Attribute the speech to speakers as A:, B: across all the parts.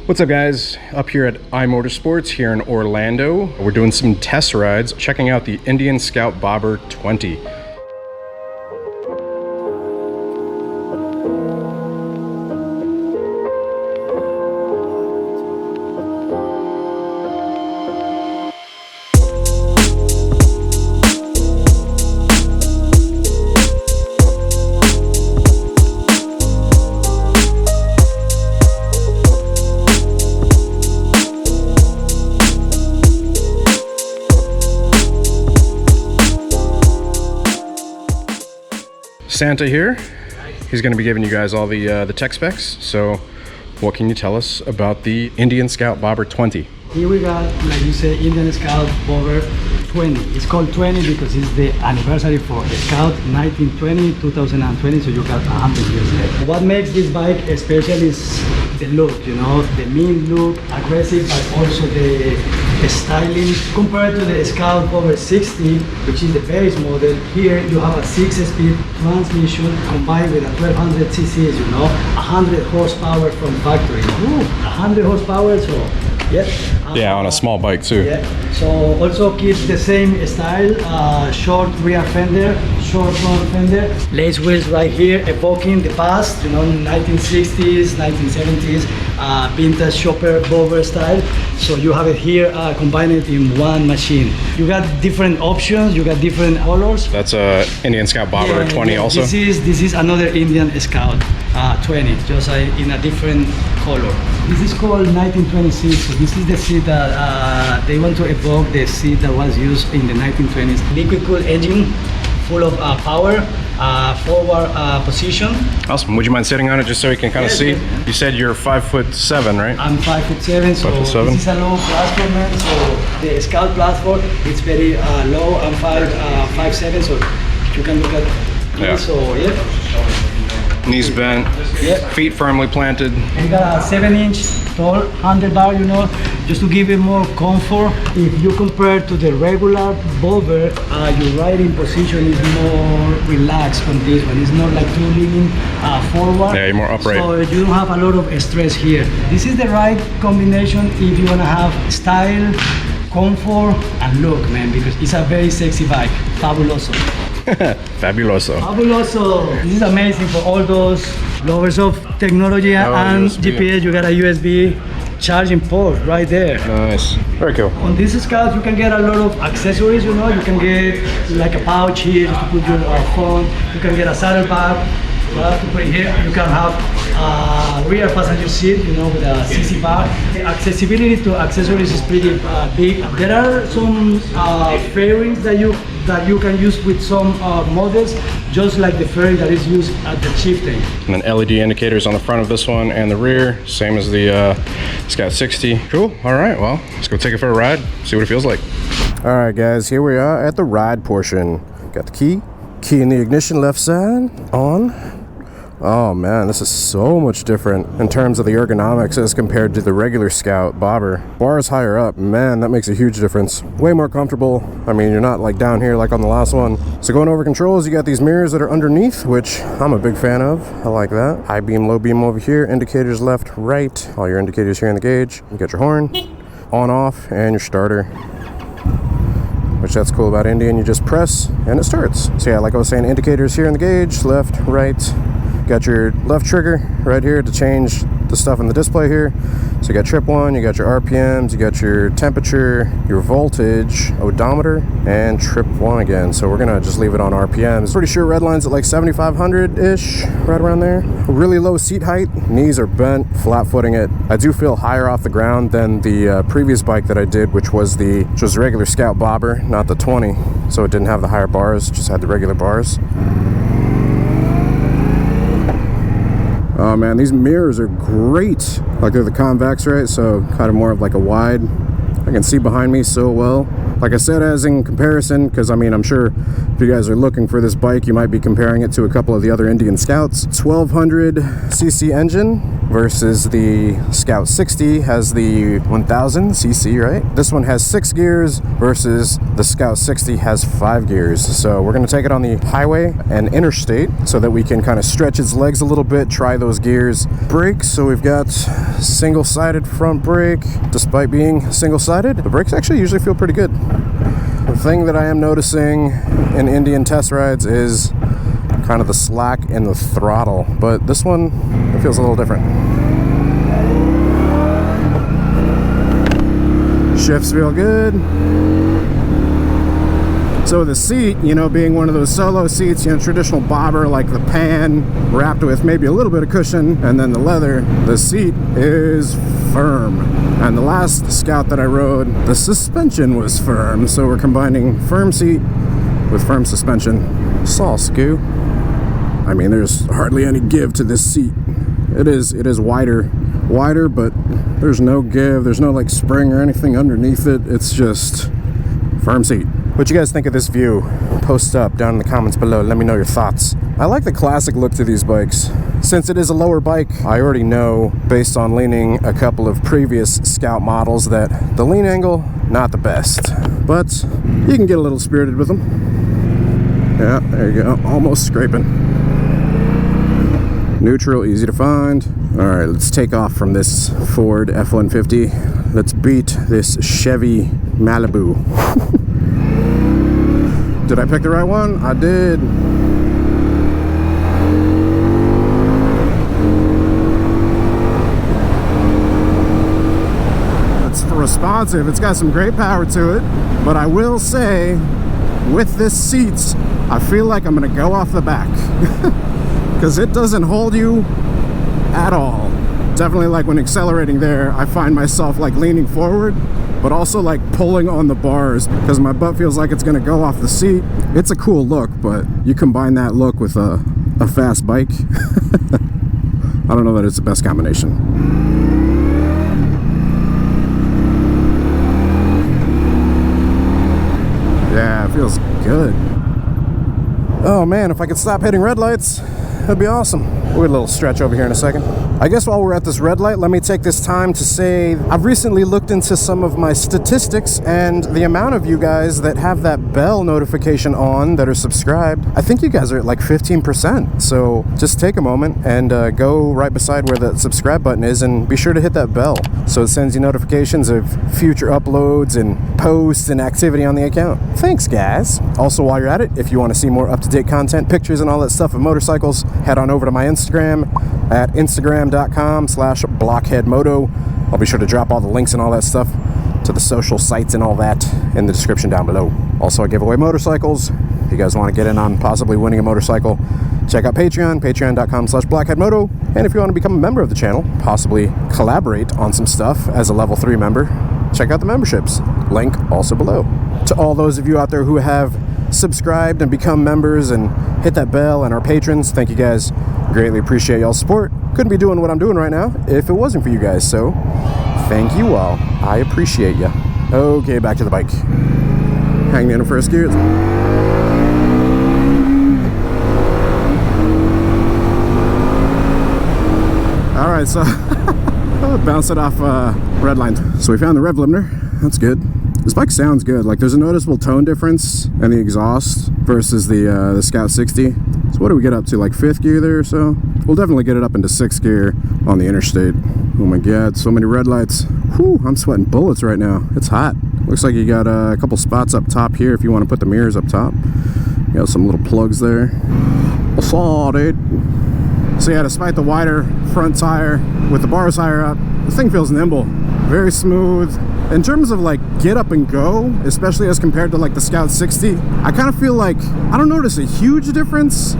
A: What's up guys? Up here at iMotorsports here in Orlando. We're doing some test rides, checking out the Indian Scout Bobber 20. Santa here. He's going to be giving you guys all the tech specs. So what can you tell us about the Indian Scout Bobber 20?
B: Here we got, like you say, Indian Scout Bobber 20. It's called 20 because it's the anniversary for the Scout 1920, 2020, so you got 100 years there. What makes this bike special is the look, you know, the mean look, aggressive, but also the styling. Compared to the Scout Bobber 60, which is the base model, here you have a 6-speed transmission combined with a 1200 cc's, you know, 100 horsepower from factory. Ooh, 100 horsepower, so
A: yeah, on a small bike too.
B: Yeah. So also keeps the same style, short rear fender, short front fender, lace wheels right here, evoking the past, you know, 1960s, 1970s, vintage shopper bobber style. So you have it here, combined it in one machine. You got different options, you got different colors.
A: That's a Indian Scout Bobber 20 also?
B: This is another Indian Scout 20, just in a different color. This is called 1926. So this is the seat that they want to evoke the seat that was used in the 1920s. Liquid cooled engine, full of power, forward position.
A: Awesome. Would you mind sitting on it just so we can kind of see? You said you're 5'7", right?
B: I'm 5'7", so
A: 5'7".
B: This is a low platform, man. So the Scout platform, it's very low. I'm 5'7", so you can look at it. So
A: Knees bent, feet firmly planted.
B: We got a 7-inch tall handlebar, you know, just to give it more comfort. If you compare to the regular bobber, your riding position is more relaxed on this one. It's not like too leaning forward.
A: Yeah, you're more upright.
B: So you don't have a lot of stress here. This is the right combination if you want to have style, comfort, and look, man, because it's a very sexy bike. Fabuloso.
A: Fabuloso.
B: Fabuloso. This is amazing for all those lovers of technology and USB. GPS. You got a USB charging port right there.
A: Nice. Very cool.
B: On this Scout, you can get a lot of accessories, you know. You can get like a pouch here just to put your phone. You can get a saddlebag to put here. You can have a rear passenger seat, you know, with a CC bag. The accessibility to accessories is pretty big. There are some fairings that you can use with some models, just like the fairing that is used at the chieftain.
A: And then LED indicators on the front of this one and the rear, same as the Scout 60. Cool. All right, well, let's go take it for a ride, see what it feels like. All right, guys, here we are at the ride portion. Got the key in the ignition left side, on. Oh man, this is so much different in terms of the ergonomics as compared to the regular Scout Bobber. Bars higher up, man, that makes a huge difference. Way more comfortable. I mean, you're not like down here like on the last one. So going over controls, you got these mirrors that are underneath, which I'm a big fan of. I like that. High beam, low beam over here, indicators left, right. All your indicators here in the gauge. You got your horn, on, off, and your starter. Which that's cool about Indian, you just press and it starts. So yeah, like I was saying, indicators here in the gauge, left, right. Got your left trigger right here to change the stuff in the display here. So you got trip 1, you got your RPMs, you got your temperature, your voltage, odometer, and trip 1 again. So we're gonna just leave it on RPMs. Pretty sure redline's at like 7,500-ish, right around there. Really low seat height, knees are bent, flat footing it. I do feel higher off the ground than the previous bike that I did, which was the regular Scout Bobber, not the 20. So it didn't have the higher bars, just had the regular bars. Oh man, these mirrors are great. Like they're the convex, right? So kind of more of like a wide. I can see behind me so well. Like I said, as in comparison, because I mean, I'm sure if you guys are looking for this bike, you might be comparing it to a couple of the other Indian Scouts. 1200 cc engine, versus the Scout 60 has the 1000 cc, right? This one has 6 gears versus the Scout 60 has 5 gears. So we're going to take it on the highway and interstate so that we can kind of stretch its legs a little bit, try those gears. Brakes, so we've got single-sided front brake. Despite being single-sided, the brakes actually usually feel pretty good. The thing that I am noticing in Indian test rides is kind of the slack in the throttle, but this one, it feels a little different. Shifts feel good. So the seat, you know, being one of those solo seats, you know, traditional bobber, like the pan wrapped with maybe a little bit of cushion, and then the leather, the seat is firm. And the last Scout that I rode, the suspension was firm, so we're combining firm seat with firm suspension. Saw skew. I mean, there's hardly any give to this seat. It is wider, but there's no give. There's no like spring or anything underneath it. It's just firm seat. What you guys think of this view? Post up down in the comments below. Let me know your thoughts. I like the classic look to these bikes. Since it is a lower bike, I already know, based on leaning a couple of previous Scout models, that the lean angle, not the best. But you can get a little spirited with them. Yeah, there you go. Almost scraping. Neutral, easy to find. All right, let's take off from this Ford F-150. Let's beat this Chevy Malibu. Did I pick the right one? I did. It's responsive. It's got some great power to it. But I will say, with this seat, I feel like I'm gonna go off the back. Because it doesn't hold you at all. Definitely, like when accelerating there, I find myself like leaning forward, but also like pulling on the bars because my butt feels like it's gonna go off the seat. It's a cool look, but you combine that look with a fast bike. I don't know that it's the best combination. Yeah, it feels good. Oh man, if I could stop hitting red lights, that'd be awesome. We'll get a little stretch over here in a second. I guess while we're at this red light, let me take this time to say I've recently looked into some of my statistics, and the amount of you guys that have that bell notification on that are subscribed, I think you guys are at like 15%. So just take a moment and go right beside where the subscribe button is and be sure to hit that bell so it sends you notifications of future uploads and posts and activity on the account. Thanks, guys. Also, while you're at it, if you want to see more up-to-date content, pictures and all that stuff of motorcycles, head on over to my Instagram at instagram.com/blockheadmoto. I'll be sure to drop all the links and all that stuff to the social sites and all that in the description down below. Also, I give away motorcycles. If you guys want to get in on possibly winning a motorcycle, check out Patreon, patreon.com/blockheadmoto. And if you want to become a member of the channel, possibly collaborate on some stuff as a level 3 member, check out the memberships. Link also below. To all those of you out there who have subscribed and become members and hit that bell and are patrons, thank you guys. Greatly appreciate y'all's support. Couldn't be doing what I'm doing right now if it wasn't for you guys, so thank you all. I appreciate ya. Okay, back to the bike. Hanging in first gear. All right, so bounce it off red line. So we found the rev limiter. That's good. This bike sounds good. Like, there's a noticeable tone difference in the exhaust versus the Scout 60. So what do we get up to, like 5th gear there or so? We'll definitely get it up into 6th gear on the interstate. Oh my god, so many red lights. Whew, I'm sweating bullets right now. It's hot. Looks like you got a couple spots up top here if you want to put the mirrors up top. You got some little plugs there. Assault, dude. So yeah, despite the wider front tire with the bars higher up, this thing feels nimble. Very smooth. In terms of like get up and go, especially as compared to like the Scout 60, I kind of feel like I don't notice a huge difference,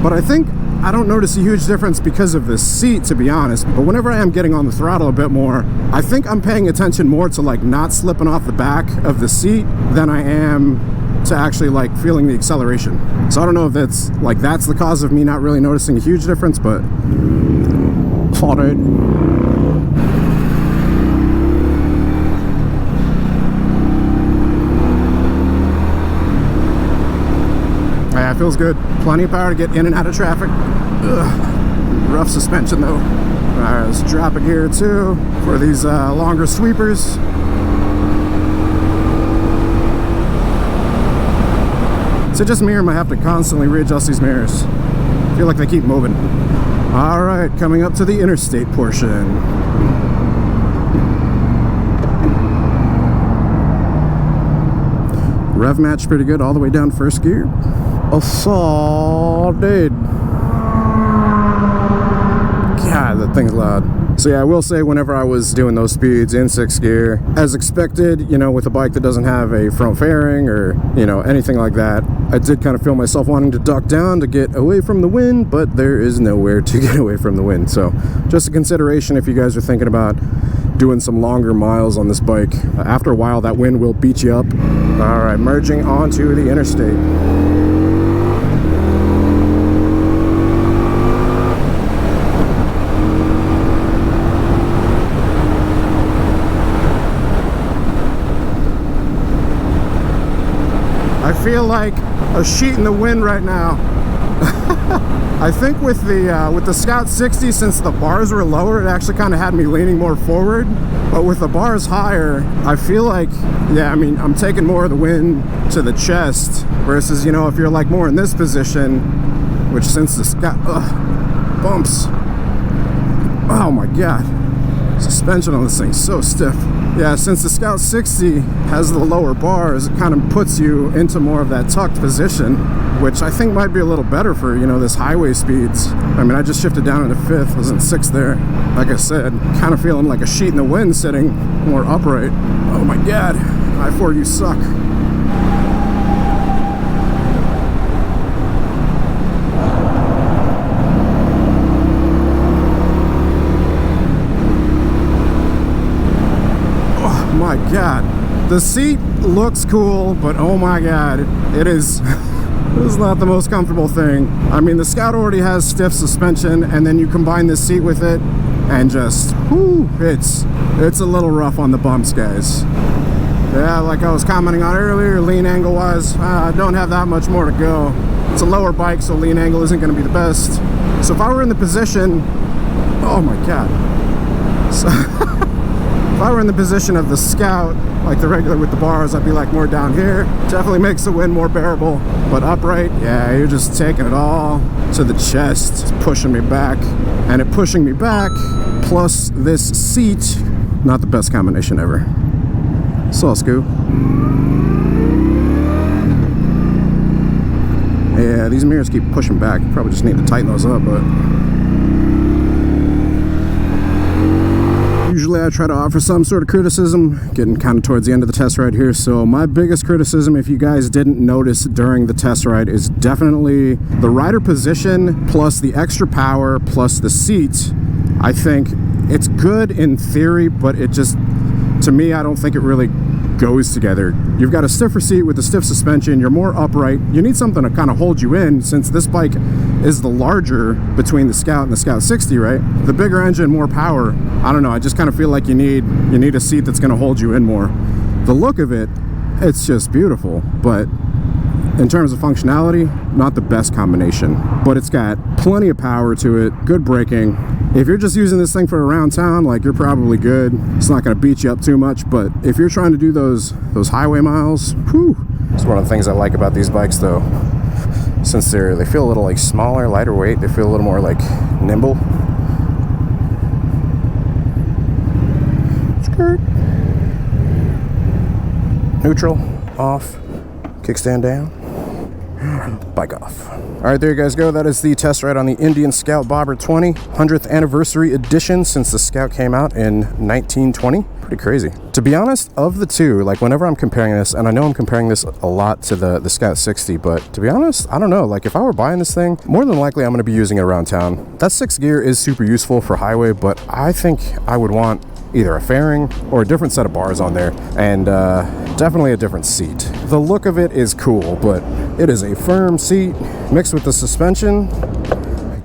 A: but I think I don't notice a huge difference because of the seat, to be honest. But whenever I am getting on the throttle a bit more, I think I'm paying attention more to like not slipping off the back of the seat than I am to actually like feeling the acceleration. So I don't know if that's the cause of me not really noticing a huge difference, but oh, dude. Yeah, it feels good. Plenty of power to get in and out of traffic. Ugh. Rough suspension though. Alright, let's drop a gear too for these longer sweepers. Is it just me or am I have to constantly readjust these mirrors? I feel like they keep moving. Alright, coming up to the interstate portion. Rev match pretty good all the way down first gear. Assaulted. God, that thing's loud. So yeah, I will say whenever I was doing those speeds in 6th gear, as expected, you know, with a bike that doesn't have a front fairing or, you know, anything like that, I did kind of feel myself wanting to duck down to get away from the wind, but there is nowhere to get away from the wind. So just a consideration if you guys are thinking about doing some longer miles on this bike. After a while, that wind will beat you up. All right, merging onto the interstate. I feel like a sheet in the wind right now. I think with the Scout 60, since the bars were lower, it actually kind of had me leaning more forward. But with the bars higher, I feel like, yeah, I mean, I'm taking more of the wind to the chest versus, you know, if you're like more in this position, which since the Scout, bumps. Oh my God. Suspension on this thing's so stiff. Yeah, since the Scout 60 has the lower bars, it kind of puts you into more of that tucked position, which I think might be a little better for, you know, this highway speeds. I mean, I just shifted down into 5th, was in 6th there. Like I said, kind of feeling like a sheet in the wind sitting more upright. Oh my God, I4, you suck. My God, the seat looks cool, but oh my God, it is this is not the most comfortable thing. I mean, the Scout already has stiff suspension, and then you combine this seat with it, and just, whoo, it's a little rough on the bumps, guys. Yeah, like I was commenting on earlier, lean angle wise, I don't have that much more to go. It's a lower bike, so lean angle isn't going to be the best. So if I were in the position, oh my God. So if I were in the position of the Scout, like the regular with the bars, I'd be like more down here. Definitely makes the wind more bearable. But upright, yeah, you're just taking it all to the chest. It's pushing me back. And it pushing me back, plus this seat, not the best combination ever. So, Scoop. Yeah, these mirrors keep pushing back. Probably just need to tighten those up, but usually I try to offer some sort of criticism, getting kind of towards the end of the test ride here. So my biggest criticism, if you guys didn't notice during the test ride, is definitely the rider position plus the extra power plus the seat. I think it's good in theory, but it just, to me, I don't think it really goes together. You've got a stiffer seat with a stiff suspension, you're more upright, you need something to kind of hold you in, since this bike is the larger between the Scout and the Scout 60, right? The bigger engine, more power. I don't know, I just kind of feel like you need a seat that's going to hold you in more. The look of it, it's just beautiful, but in terms of functionality, not the best combination. But it's got plenty of power to it, good braking. If you're just using this thing for around town, like, you're probably good. It's not going to beat you up too much, but if you're trying to do those highway miles, whew. It's one of the things I like about these bikes, though. Since they feel a little like smaller, lighter weight, they feel a little more like nimble. Skirt. Neutral, off, kickstand down, bike off. All right, there you guys go. That is the test ride on the Indian Scout Bobber 20, 100th anniversary edition since the Scout came out in 1920. Pretty crazy. To be honest, of the two, like, whenever I'm comparing this, and I know I'm comparing this a lot to the Scout 60, but to be honest, I don't know. Like, if I were buying this thing, more than likely I'm going to be using it around town. That 6th gear is super useful for highway, but I think I would want either a fairing or a different set of bars on there, and definitely a different seat. The look of it is cool, but it is a firm seat mixed with the suspension.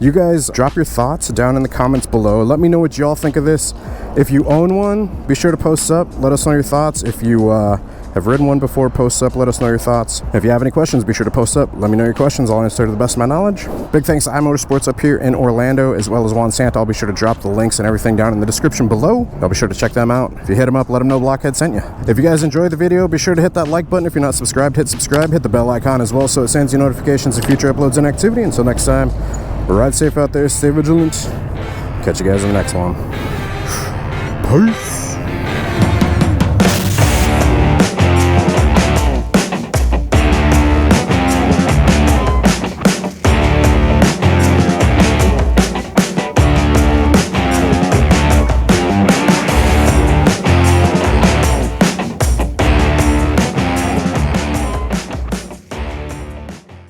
A: You guys drop your thoughts down in the comments below. Let me know what y'all think of this. If you own one, be sure to post up. Let us know your thoughts. If you have have ridden one before, post up, let us know your thoughts. If you have any questions, be sure to post up, let me know your questions. I'll answer to the best of my knowledge. Big thanks to iMotorsports up here in Orlando, as well as Juan Santa. I'll be sure to drop the links and everything down in the description below. I'll be sure to check them out. If you hit them up, let them know Blockhead sent you. If you guys enjoyed the video, be sure to hit that like button. If you're not subscribed, hit subscribe, hit the bell icon as well so it sends you notifications of future uploads and activity. Until next time, ride safe out there, stay vigilant. Catch you guys in the next one. Peace.